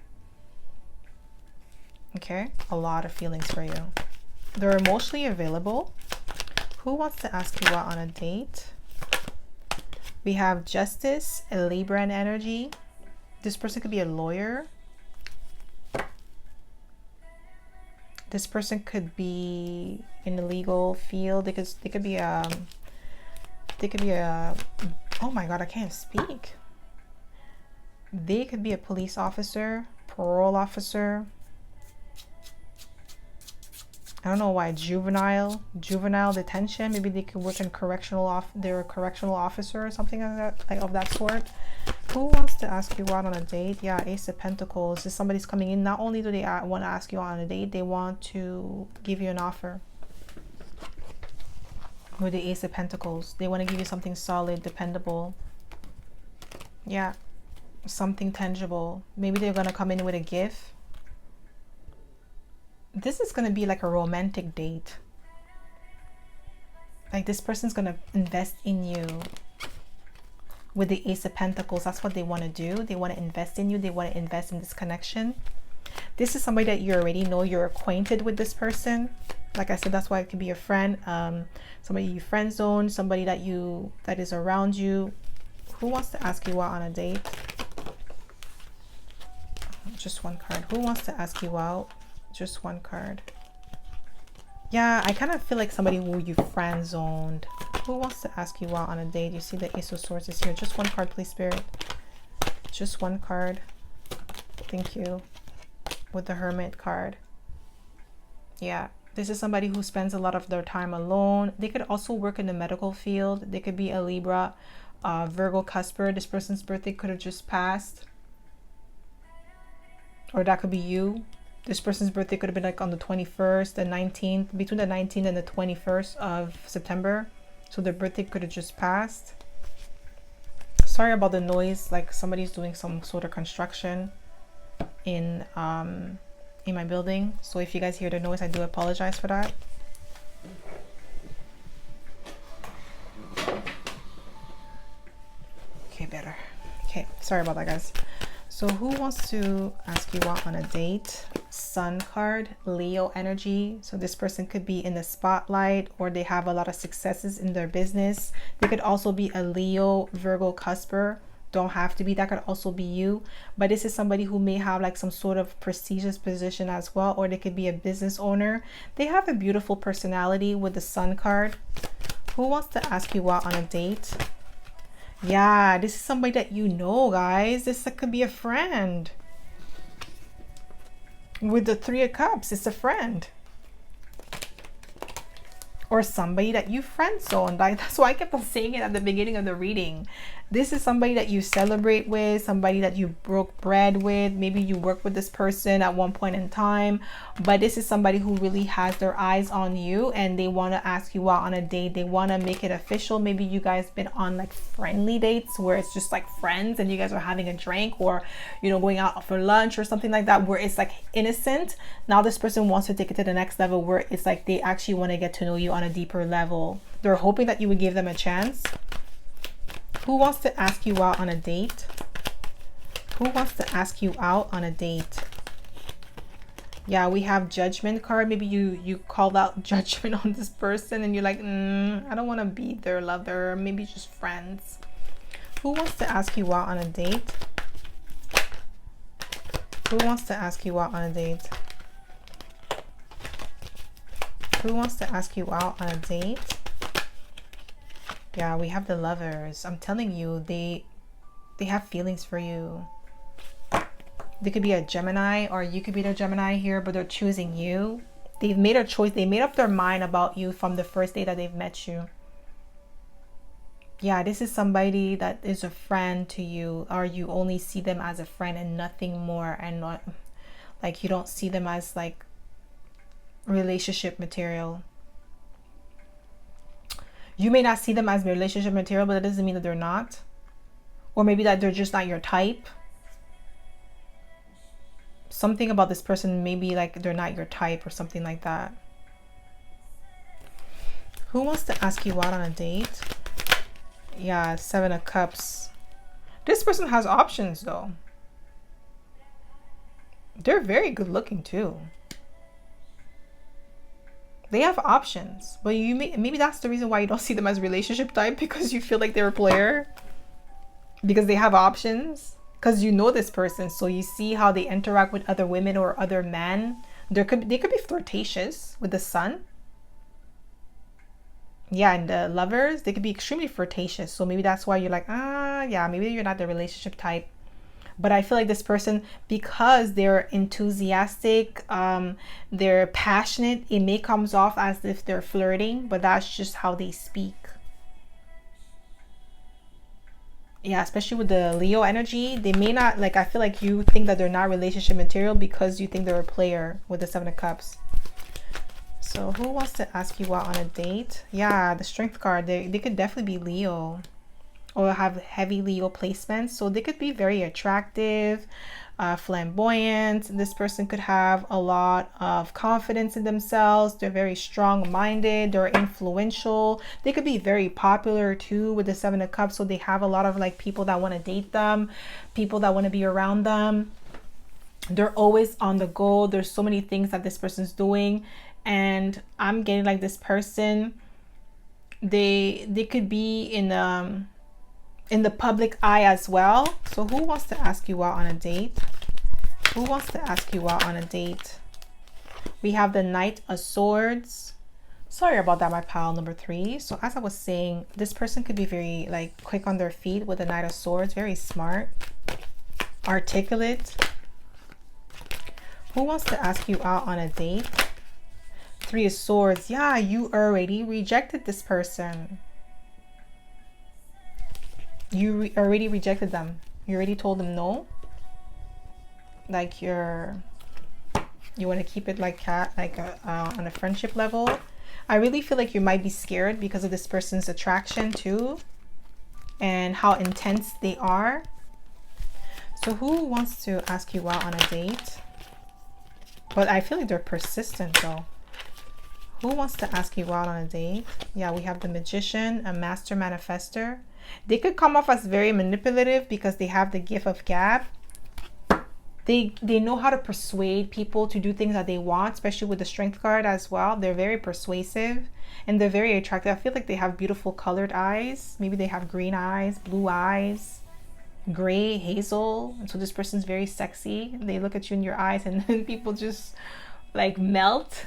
Okay, a lot of feelings for you. They're emotionally available. Who wants to ask you out on a date? We have Justice, a Libran energy. This person could be a lawyer. This person could be in the legal field. They could be a oh my god, I can't speak. They could be a police officer, parole officer. I don't know why. Juvenile detention. Maybe they could work in they're a correctional officer or something like that, like of that sort. Who wants to ask you out on a date? Yeah, Ace of Pentacles. If somebody's coming in, not only do they want to ask you out on a date, they want to give you an offer. With the Ace of Pentacles, they want to give you something solid, dependable. Yeah, something tangible. Maybe they're going to come in with a gift. This is going to be like a romantic date. Like this person's going to invest in you. With the Ace of Pentacles, that's what they want to do. They want to invest in you. They want to invest in this connection. This is somebody that you already know. You're acquainted with this person. Like I said, that's why it could be a friend. Somebody you friend zone, somebody that is around you. Who wants to ask you out on a date? Just one card. Who wants to ask you out? Just one card. Yeah, I kind of feel like somebody who you friend zoned. Who wants to ask you out on a date? You see the Ace of Swords is here. Just one card, please, Spirit. Just one card. Thank you. With the Hermit card. Yeah, this is somebody who spends a lot of their time alone. They could also work in the medical field. They could be a Libra, Virgo cusper. This person's birthday could have just passed. Or that could be you. This person's birthday could have been like on the 21st, the 19th, between the 19th and the 21st of September. So their birthday could have just passed. Sorry about the noise, like somebody's doing some sort of construction in my building. So if you guys hear the noise, I do apologize for that. Okay, better. Okay, sorry about that, guys. So who wants to ask you out on a date? Sun card, Leo energy. So this person could be in the spotlight, or they have a lot of successes in their business. They could also be a Leo, Virgo cusper. Don't have to be. That could also be you. But this is somebody who may have like some sort of prestigious position as well, or they could be a business owner. They have a beautiful personality with the Sun card. Who wants to ask you out on a date? Yeah, this is somebody that you know, guys. This could be a friend. With the Three of Cups, it's a friend. Or somebody that you friend zoned. That's why I kept on saying it at the beginning of the reading. This is somebody that you celebrate with, somebody that you broke bread with. Maybe you work with this person at one point in time, but this is somebody who really has their eyes on you and they want to ask you out on a date. They want to make it official. Maybe you guys been on like friendly dates where it's just like friends and you guys are having a drink, or you know, going out for lunch or something like that, where it's like innocent. Now this person wants to take it to the next level, where it's like they actually want to get to know you on a deeper level. They're hoping that you would give them a chance. Who wants to ask you out on a date? Who wants to ask you out on a date? Yeah, we have Judgment card. Maybe you called out judgment on this person and you're like, I don't want to be their lover. Maybe just friends. Who wants to ask you out on a date? Who wants to ask you out on a date? Who wants to ask you out on a date? Yeah, we have the Lovers. I'm telling you, they have feelings for you. They could be a Gemini, or you could be the Gemini here, but they're choosing you. They've made a choice. They made up their mind about you from the first day that they've met you. Yeah, this is somebody that is a friend to you, or you only see them as a friend and nothing more, and not like you don't see them as like relationship material. You may not see them as relationship material, but it doesn't mean that they're not. Or maybe that they're just not your type. Something about this person, maybe like they're not your type or something like that. Who wants to ask you out on a date? Yeah, Seven of Cups. This person has options though. They're very good looking too. They have options, but maybe that's the reason why you don't see them as relationship type, because you feel like they're a player. Because they have options. Because you know this person, so you see how they interact with other women or other men. They could be flirtatious with the sun. Yeah, and the lovers, they could be extremely flirtatious. So maybe that's why you're like, yeah, maybe you're not the relationship type. But I feel like this person, because they're enthusiastic, they're passionate, it may comes off as if they're flirting, but that's just how they speak. Yeah, especially with the Leo energy, they may not, like, I feel like you think that they're not relationship material because you think they're a player with the Seven of Cups. So who wants to ask you out on a date? Yeah, the Strength card, they could definitely be Leo or have heavy Leo placements. So they could be very attractive, flamboyant. This person could have a lot of confidence in themselves. They're very strong-minded. They're influential. They could be very popular too with the Seven of Cups. So they have a lot of like people that want to date them, people that want to be around them. They're always on the go. There's so many things that this person's doing. And I'm getting like this person, they could be in the public eye as well. So who wants to ask you out on a date? Who wants to ask you out on a date? We have the Knight of Swords. Sorry about that, my pile number 3. So as I was saying, this person could be very like quick on their feet with the Knight of Swords, very smart, articulate. Who wants to ask you out on a date? Three of Swords. Yeah, you already rejected this person. You already rejected them. You already told them no. Like you want to keep it like on a friendship level. I really feel like you might be scared because of this person's attraction too, and how intense they are. So who wants to ask you out on a date? But I feel like they're persistent though. Who wants to ask you out on a date? Yeah, we have the Magician, a Master Manifester. They could come off as very manipulative because they have the gift of gab. They know how to persuade people to do things that they want, especially with the Strength card as well. They're very persuasive and they're very attractive. I feel like they have beautiful colored eyes. Maybe they have green eyes, blue eyes, gray, hazel. And so this person's very sexy. They look at you in your eyes and then people just like melt.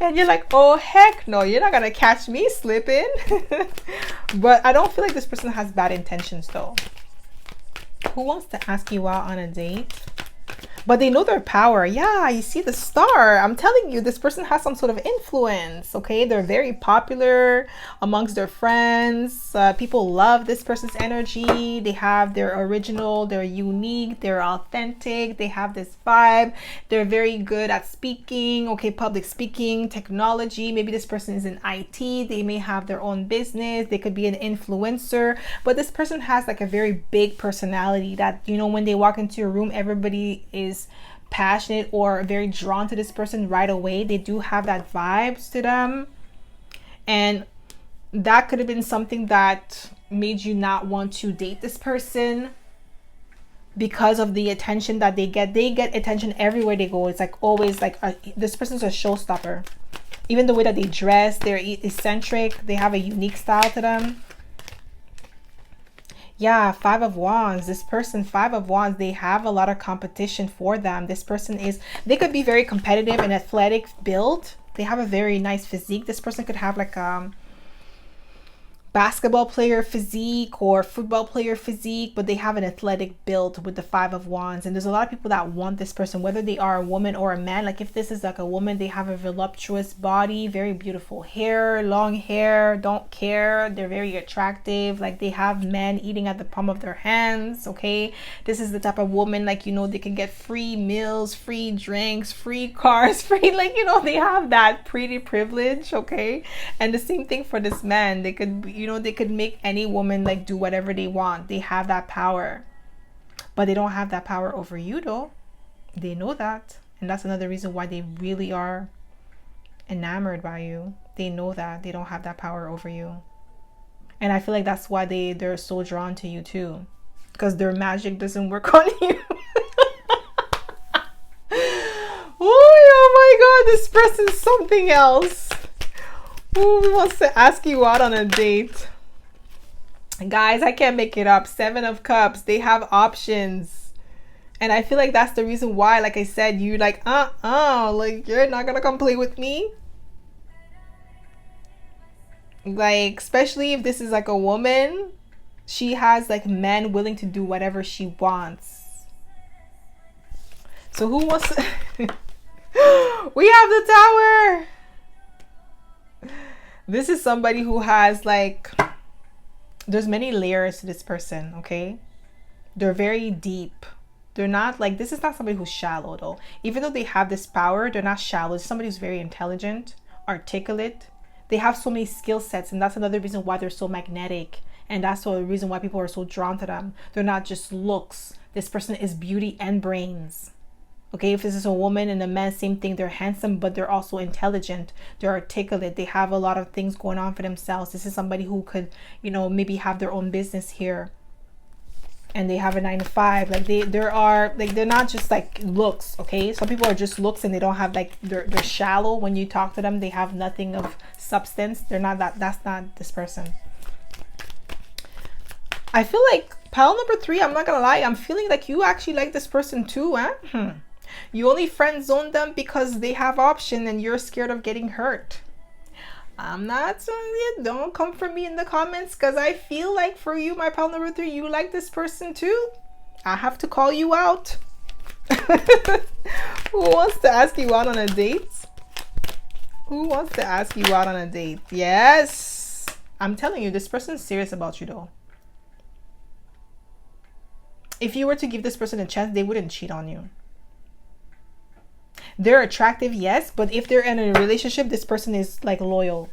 And you're like, oh heck no, you're not gonna catch me slipping. But I don't feel like this person has bad intentions though. Who wants to ask you out on a date? But they know their power. Yeah, you see the star. I'm telling you, this person has some sort of influence, okay? They're very popular amongst their friends. People love this person's energy. They have their original, they're unique, they're authentic. They have this vibe. They're very good at speaking, okay? Public speaking, technology. Maybe this person is in IT. They may have their own business. They could be an influencer. But this person has like a very big personality that, you know, when they walk into a room, everybody is passionate or very drawn to this person right away. They do have that vibes to them, and that could have been something that made you not want to date this person because of the attention that they get. They get attention everywhere they go. It's like always like this person's a showstopper. Even the way that they dress, they're eccentric. They have a unique style to them. Yeah, Five of Wands. This person, Five of Wands, they have a lot of competition for them. This person they could be very competitive and athletic build. They have a very nice physique. This person could have like basketball player physique or football player physique, but they have an athletic build with the Five of Wands. And there's a lot of people that want this person, whether they are a woman or a man. Like if this is like a woman, they have a voluptuous body, very beautiful hair, long hair, don't care. They're very attractive. Like they have men eating at the palm of their hands, okay? This is the type of woman, like, you know, they can get free meals, free drinks, free cars, free, like, you know, they have that pretty privilege, okay? And the same thing for this man. They could, you know, they could make any woman like do whatever they want. They have that power, but they don't have that power over you though. They know that, and that's another reason why they really are enamored by you. They know that they don't have that power over you, and I feel like that's why they're so drawn to you too, because their magic doesn't work on you. Oh my god, this person's something else. Who wants to ask you out on a date? Guys, I can't make it up. Seven of Cups. They have options. And I feel like that's the reason why, like I said, you like, like, you're not gonna come play with me. Like, especially if this is like a woman, she has like men willing to do whatever she wants. So who wants to... We have the Tower. This is somebody who has like, there's many layers to this person, okay? They're very deep. They're not like, this is not somebody who's shallow though. Even though they have this power, they're not shallow. It's somebody who's very intelligent, articulate. They have so many skill sets, and that's another reason why they're so magnetic. And that's the reason why people are so drawn to them. They're not just looks. This person is beauty and brains. Okay, if this is a woman and a man, same thing. They're handsome, but they're also intelligent. They're articulate. They have a lot of things going on for themselves. This is somebody who could, you know, maybe have their own business here. And they have a 9-to-5. Like they're not just like looks, okay? Some people are just looks and they don't have like, they're shallow. When you talk to them, they have nothing of substance. They're not that, that's not this person. I feel like pile number 3, I'm not gonna lie, I'm feeling like you actually like this person too, huh? You only friend zone them because they have option and you're scared of getting hurt. I'm not saying, don't come for me in the comments, because I feel like for you, my pile number 3, you like this person too. I have to call you out. Who wants to ask you out on a date? Who wants to ask you out on a date? Yes, I'm telling you, this person's serious about you though. If you were to give this person a chance, they wouldn't cheat on you. They're attractive, yes, but if they're in a relationship, this person is like loyal.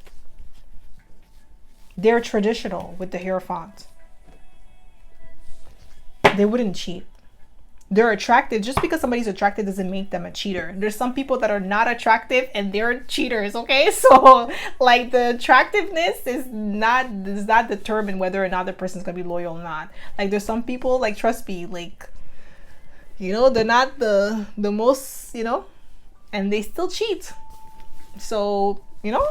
They're traditional with the Hierophant. They wouldn't cheat. They're attractive. Just because somebody's attractive doesn't make them a cheater. There's some people that are not attractive and they're cheaters, okay? So like the attractiveness is not, does not determine whether or not the person's gonna be loyal or not. Like there's some people, like, trust me, like, you know, they're not the most, you know, and they still cheat. So, you know,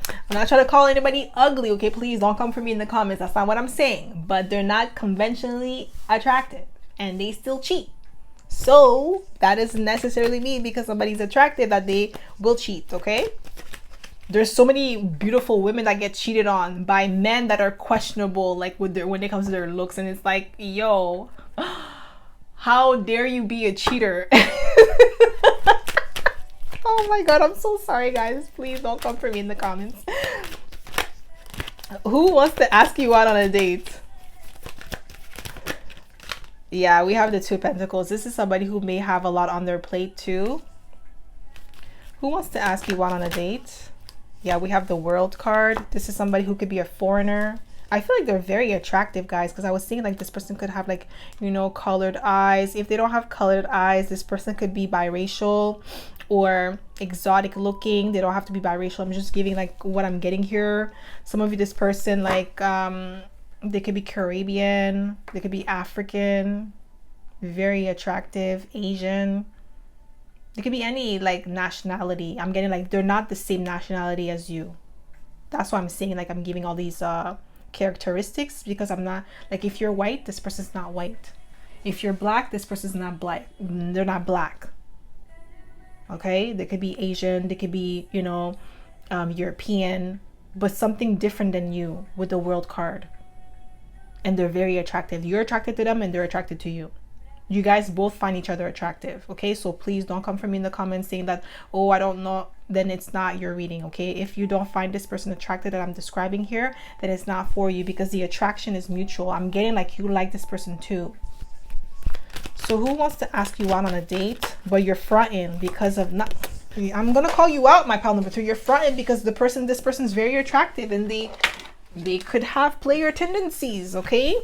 I'm not trying to call anybody ugly, okay? Please don't come for me in the comments. That's not what I'm saying. But they're not conventionally attractive and they still cheat. So that doesn't necessarily mean because somebody's attractive that they will cheat, okay? There's so many beautiful women that get cheated on by men that are questionable, like with their, when it comes to their looks, and it's like, yo, how dare you be a cheater? Oh my god, I'm so sorry guys. Please don't come for me in the comments. Who wants to ask you out on a date? Yeah, we have the 2 of Pentacles. This is somebody who may have a lot on their plate too. Who wants to ask you out on a date? Yeah, we have the World card. This is somebody who could be a foreigner. I feel like they're very attractive, guys, because I was thinking like this person could have like, you know, colored eyes. If they don't have colored eyes, this person could be biracial or exotic looking. They don't have to be biracial. I'm just giving like what I'm getting here. Some of you, this person, like they could be Caribbean, they could be African, very attractive, Asian. They could be any like nationality. I'm getting like they're not the same nationality as you. That's why I'm saying like I'm giving all these characteristics, because I'm not like, if you're white, this person's not white. If you're black, this person's not black. They're not black. Okay, they could be Asian, they could be, you know, European, but something different than you with the World card. And they're very attractive. You're attracted to them and they're attracted to you. You guys both find each other attractive. Okay, so please don't come for me in the comments saying that, oh, I don't know, then it's not your reading. Okay, if you don't find this person attractive that I'm describing here, then it's not for you, because the attraction is mutual. I'm getting like you like this person too. So who wants to ask you out on a date, but you're fronting because of not, I'm gonna call you out, my pal number 3. You're fronting because the person, this person's very attractive and they could have player tendencies, okay?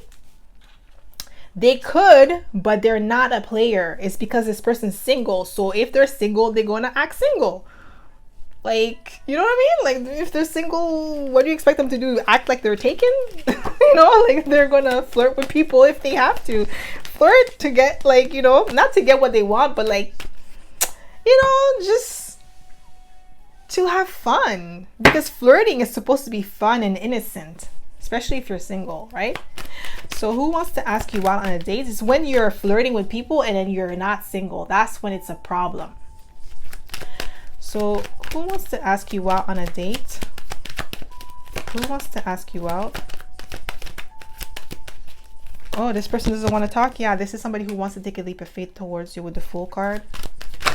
They could, but they're not a player. It's because this person's single. So if they're single, they're gonna act single. Like, you know what I mean? Like, if they're single, what do you expect them to do? Act like they're taken? You know, like they're gonna flirt with people if they have to. Flirt to get, like, you know, not to get what they want, but like, you know, just to have fun. Because flirting is supposed to be fun and innocent. especially if you're single, right? So who wants to ask you out on a date? It's when you're flirting with people and then you're not single. That's when it's a problem. So who wants to ask you out on a date? Who wants to ask you out? Oh, this person doesn't want to talk. Yeah, this is somebody who wants to take a leap of faith towards you with the Fool card.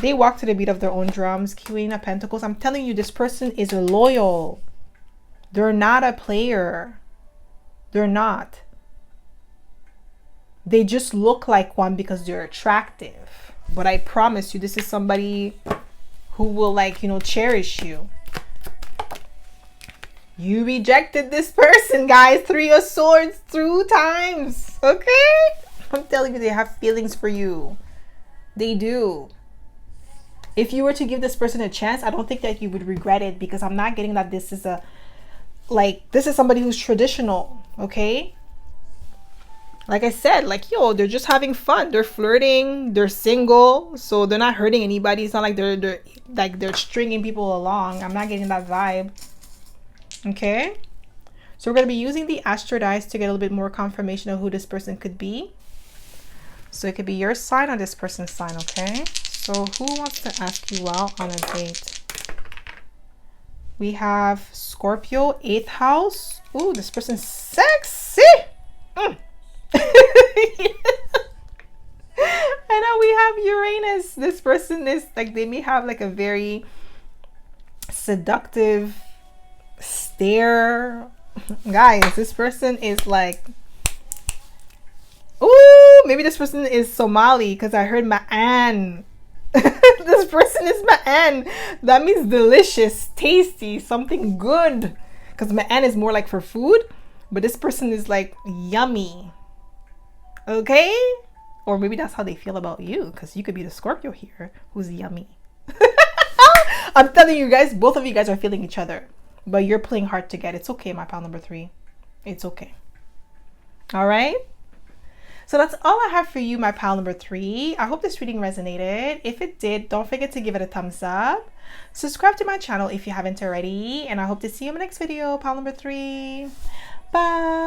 They walk to the beat of their own drums. Queen of Pentacles. I'm telling you, this person is loyal. They're not a player. They're not. They just look like one because they're attractive. But I promise you, this is somebody who will, like, you know, cherish you. You rejected this person, guys. 3 of Swords 2 times. Okay? I'm telling you, they have feelings for you. They do. If you were to give this person a chance, I don't think that you would regret it, because I'm not getting that this is a, like, this is somebody who's traditional. Okay? Like I said, like, yo, they're just having fun. They're flirting. They're single. So they're not hurting anybody. It's not like they're stringing people along. I'm not getting that vibe. Okay, so we're going to be using the Astro dice to get a little bit more confirmation of who this person could be. So it could be your sign or this person's sign. Okay, so who wants to ask you out on a date? We have Scorpio, 8th house. Ooh, this person's sexy. I know. We have Uranus. This person is like, they may have like a very seductive stare. Guys, this person is like, ooh, maybe this person is Somali, because I heard Ma'an. This person is Ma'an. That means delicious, tasty, something good, because Ma'an is more like for food, but this person is like yummy. Okay, or maybe that's how they feel about you, because you could be the Scorpio here who's yummy. I'm telling you guys, both of you guys are feeling each other, but you're playing hard to get. It's okay, my pal number 3. It's okay. All right. So that's all I have for you, my pal number 3. I hope this reading resonated. If it did, don't forget to give it a thumbs up. Subscribe to my channel if you haven't already. And I hope to see you in my next video, pal number 3. Bye.